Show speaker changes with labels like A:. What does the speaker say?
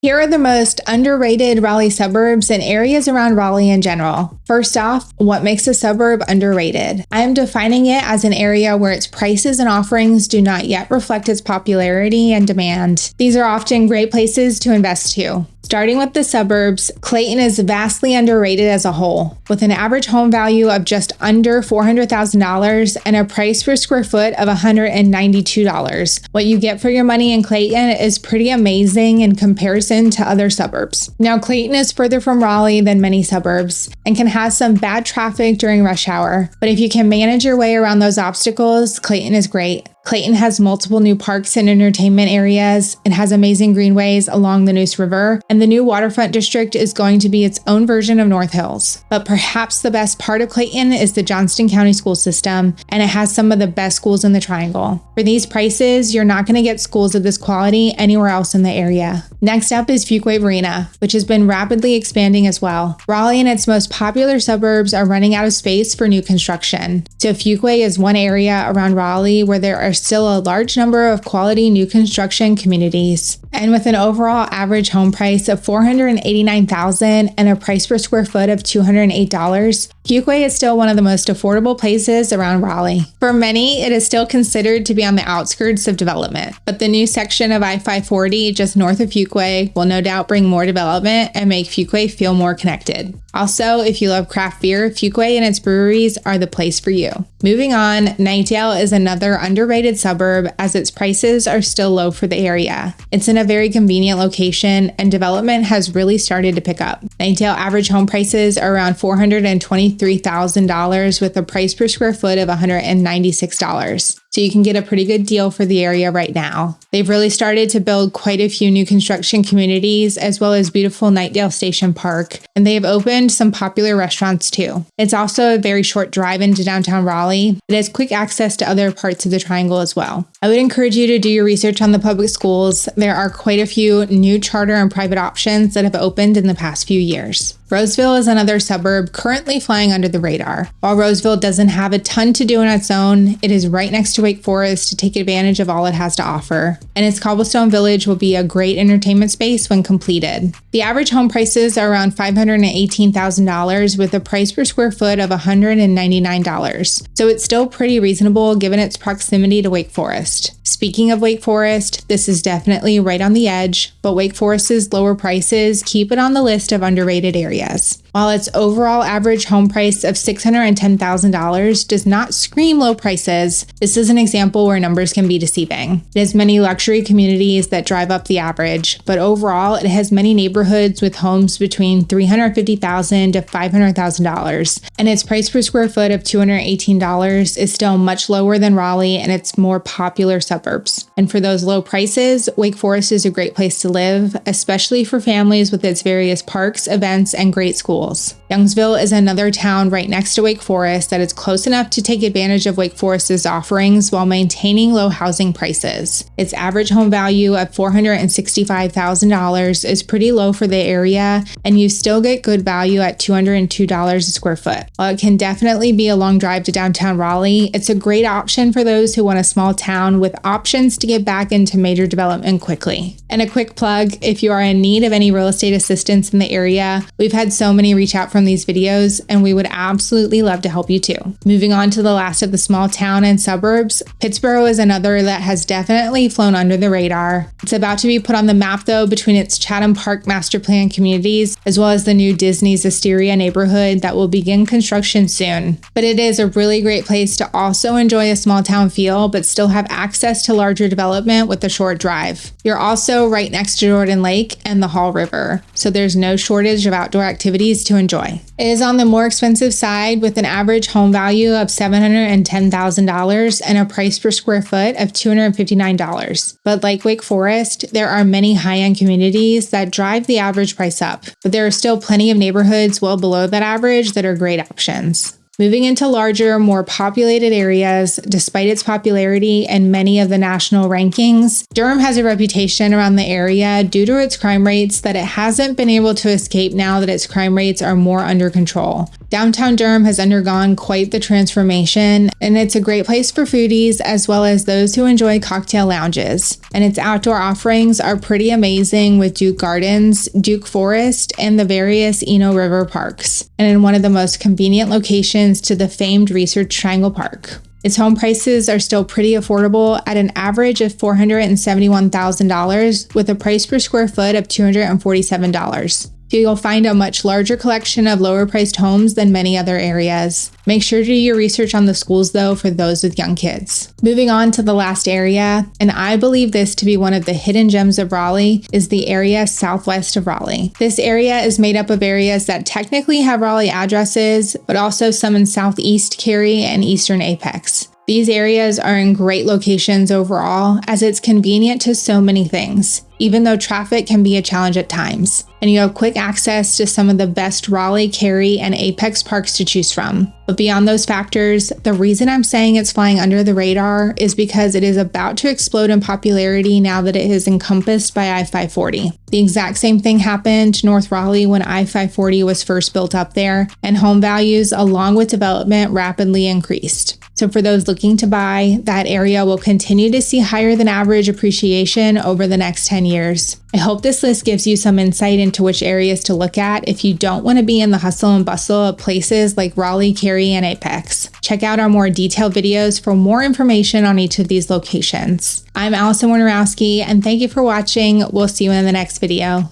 A: Here are the most underrated Raleigh suburbs and areas around Raleigh in general. First off, what makes a suburb underrated? I am defining it as an area where its prices and offerings do not yet reflect its popularity and demand. These are often great places to invest too. Starting with the suburbs, Clayton is vastly underrated as a whole, with an average home value of just under $400,000 and a price per square foot of $192. What you get for your money in Clayton is pretty amazing in comparison to other suburbs. Now, Clayton is further from Raleigh than many suburbs and can have some bad traffic during rush hour, but if you can manage your way around those obstacles, Clayton is great. Clayton has multiple new parks and entertainment areas. It has amazing greenways along the Neuse River, and the new waterfront district is going to be its own version of North Hills. But perhaps the best part of Clayton is the Johnston County school system, and it has some of the best schools in the Triangle. For these prices, you're not going to get schools of this quality anywhere else in the area. Next up is Fuquay-Varina, which has been rapidly expanding as well. Raleigh and its most popular suburbs are running out of space for new construction. So Fuquay is one area around Raleigh where there are still a large number of quality new construction communities. And with an overall average home price of $489,000 and a price per square foot of $208, Fuquay is still one of the most affordable places around Raleigh. For many, it is still considered to be on the outskirts of development, but the new section of I-540 just north of Fuquay will no doubt bring more development and make Fuquay feel more connected. Also, if you love craft beer, Fuquay and its breweries are the place for you. Moving on, Knightdale is another underrated suburb as its prices are still low for the area. It's in a very convenient location and development has really started to pick up. Knightdale average home prices are around $423,000 with a price per square foot of $196. So you can get a pretty good deal for the area right now. They've really started to build quite a few new construction communities as well as beautiful Knightdale Station Park, and they have opened some popular restaurants too. It's also a very short drive into downtown Raleigh. It has quick access to other parts of the Triangle as well. I would encourage you to do your research on the public schools. There are quite a few new charter and private options that have opened in the past few years. Rolesville is another suburb currently flying under the radar. While Rolesville doesn't have a ton to do on its own, it is right next to Wake Forest to take advantage of all it has to offer. And its cobblestone village will be a great entertainment space when completed. The average home prices are around $518,000 with a price per square foot of $199. So it's still pretty reasonable given its proximity to Wake Forest. Speaking of Wake Forest, this is definitely right on the edge, but Wake Forest's lower prices keep it on the list of underrated areas. While its overall average home price of $610,000 does not scream low prices, this is an example where numbers can be deceiving. It has many luxury communities that drive up the average, but overall it has many neighborhoods with homes between $350,000 to $500,000, and its price per square foot of $218 is still much lower than Raleigh and its more popular suburbs. And for those low prices, Wake Forest is a great place to live, especially for families with its various parks, events, and great schools. Youngsville is another town right next to Wake Forest that is close enough to take advantage of Wake Forest's offerings while maintaining low housing prices. Its average home value of $465,000 is pretty low for the area, and you still get good value at $202 a square foot. While it can definitely be a long drive to downtown Raleigh, it's a great option for those who want a small town with options to get back into major development quickly. And a quick plug, if you are in need of any real estate assistance in the area, we've had so many reach out from these videos, and we would absolutely love to help you too. Moving on to the last of the small town and suburbs, Pittsboro is another that has definitely flown under the radar. It's about to be put on the map though between its Chatham Park master plan communities as well as the new Disney's Asteria neighborhood that will begin construction soon. But it is a really great place to also enjoy a small town feel but still have access to larger development with a short drive. You're also right next to Jordan Lake and the Hall River, so there's no shortage of outdoor activities to enjoy. It is on the more expensive side with an average home value of $710,000 and a price per square foot of $259. But like Wake Forest, there are many high-end communities that drive the average price up, but there are still plenty of neighborhoods well below that average that are great options. Moving into larger, more populated areas, despite its popularity and many of the national rankings, Durham has a reputation around the area due to its crime rates that it hasn't been able to escape now that its crime rates are more under control. Downtown Durham has undergone quite the transformation, and it's a great place for foodies as well as those who enjoy cocktail lounges. And its outdoor offerings are pretty amazing with Duke Gardens, Duke Forest, and the various Eno River parks, and in one of the most convenient locations to the famed Research Triangle Park. Its home prices are still pretty affordable at an average of $471,000 with a price per square foot of $247. You'll find a much larger collection of lower priced homes than many other areas. Make sure to do your research on the schools though for those with young kids. Moving on to the last area, and I believe this to be one of the hidden gems of Raleigh, is the area southwest of Raleigh. This area is made up of areas that technically have Raleigh addresses, but also some in southeast Cary and eastern Apex. These areas are in great locations overall, as it's convenient to so many things, even though traffic can be a challenge at times. And you have quick access to some of the best Raleigh, Cary, and Apex parks to choose from. But beyond those factors, the reason I'm saying it's flying under the radar is because it is about to explode in popularity now that it is encompassed by I-540. The exact same thing happened to North Raleigh when I-540 was first built up there, and home values along with development rapidly increased. So for those looking to buy, that area will continue to see higher than average appreciation over the next 10 years. I hope this list gives you some insight into which areas to look at if you don't want to be in the hustle and bustle of places like Raleigh, Cary, and Apex. Check out our more detailed videos for more information on each of these locations. I'm Allison Warnerowski, and thank you for watching. We'll see you in the next video.